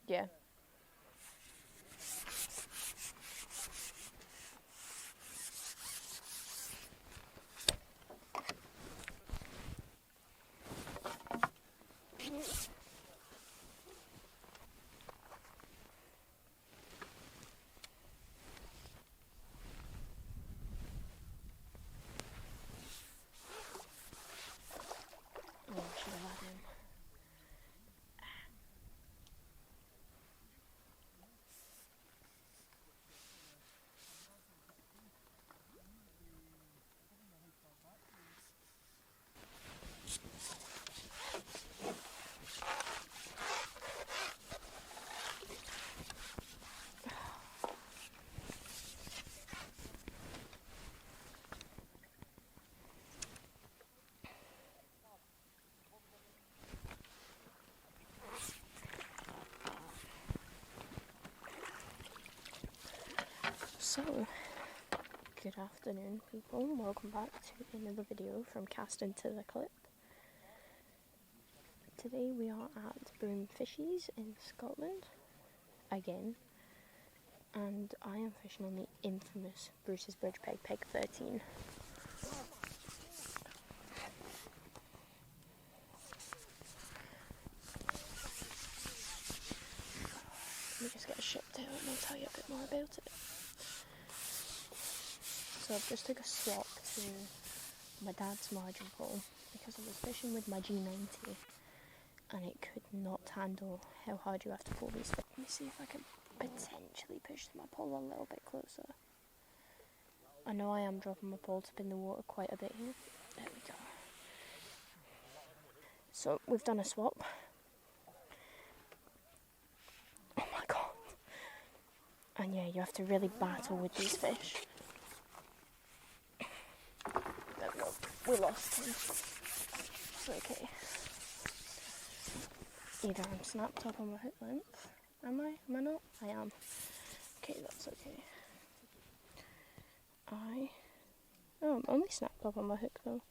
Yeah. Oh, I should have had him. So, good afternoon people, welcome back to another video from Casting to the Clip. Today we are at Broom Fishies in Scotland, again, and I am fishing on the infamous Bruce's Bridge Peg, Peg 13. Let me just get it shipped out and I'll tell you a bit more about it. So I've just took a swap to my dad's margin pole because I was fishing with my G90 and it could not handle how hard you have to pull these fish. Let me see if I can potentially push my pole a little bit closer. I know I am dropping my pole to in the water quite a bit here. There we go. So we've done a swap. Oh my god. And yeah, you have to really battle with these fish. There we go. We lost him. It's okay. Either I'm snapped up on my hook length. Am I? Am I not? I am. Okay, that's okay. Oh, I'm only snapped up on my hook though.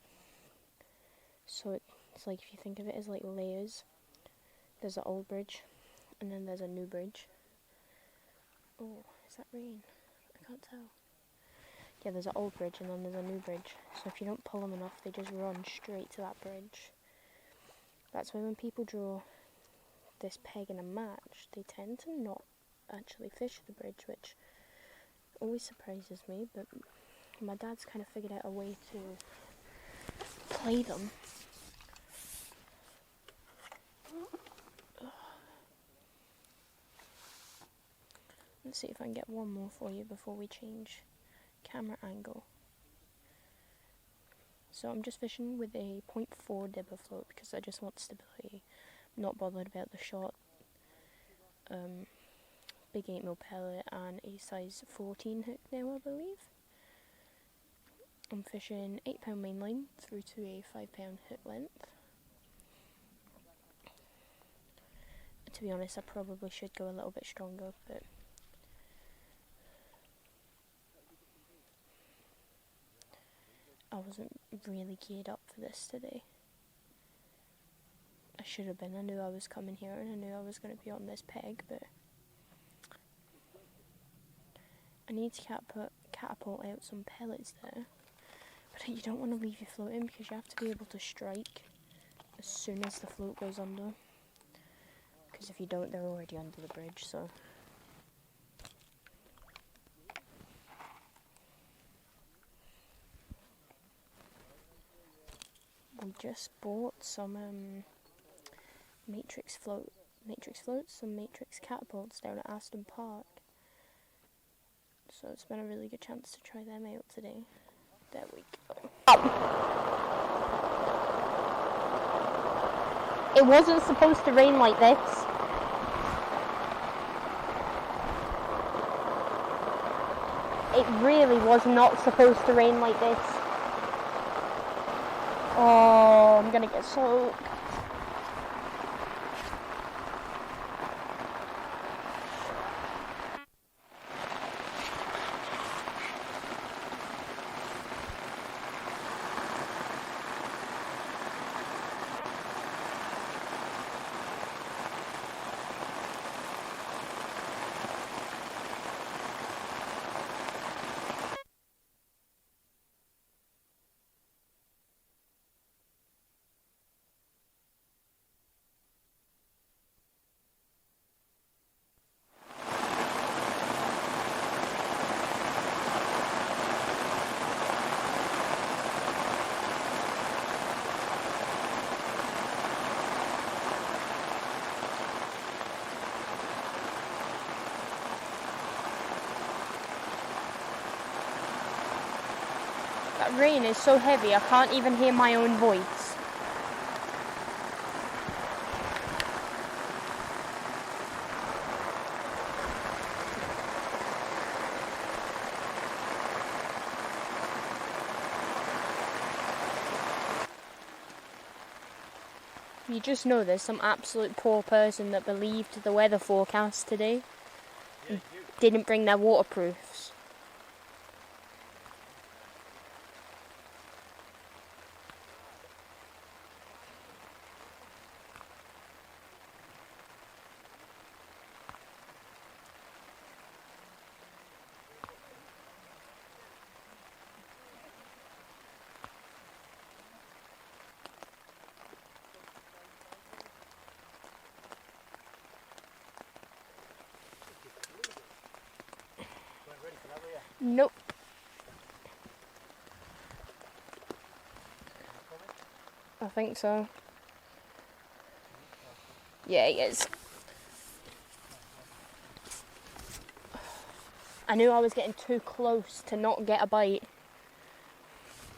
So it's like, if you think of it as like layers, there's an old bridge, and then there's a new bridge. Oh, is that rain? I can't tell. Yeah, there's an old bridge and then there's a new bridge. So if you don't pull them enough, they just run straight to that bridge. That's why when people draw this peg in a match, they tend to not actually fish the bridge, which always surprises me, but my dad's kind of figured out a way to play them. Let's see if I can get one more for you before we change camera angle. So I'm just fishing with a 0.4 dibber float because I just want stability. I'm not bothered about the shot. Big 8mm pellet and a size 14 hook now, I believe. I'm fishing 8-pound mainline through to a 5-pound hook length. To be honest, I probably should go a little bit stronger, but I wasn't really geared up for this today. I should have been. I knew I was coming here and I knew I was going to be on this peg, but I need to catapult out some pellets there. But you don't want to leave your float in because you have to be able to strike as soon as the float goes under. Because if you don't, they're already under the bridge, so. We just bought some matrix floats, some matrix catapults down at Aston Park. So it's been a really good chance to try them out today. There we go. It wasn't supposed to rain like this. It really was not supposed to rain like this. Oh, I'm gonna get soaked. That rain is so heavy I can't even hear my own voice. You just know there's some absolute poor person that believed the weather forecast today and didn't bring their waterproofs. Nope. I think so. Yeah, he is. I knew I was getting too close to not get a bite.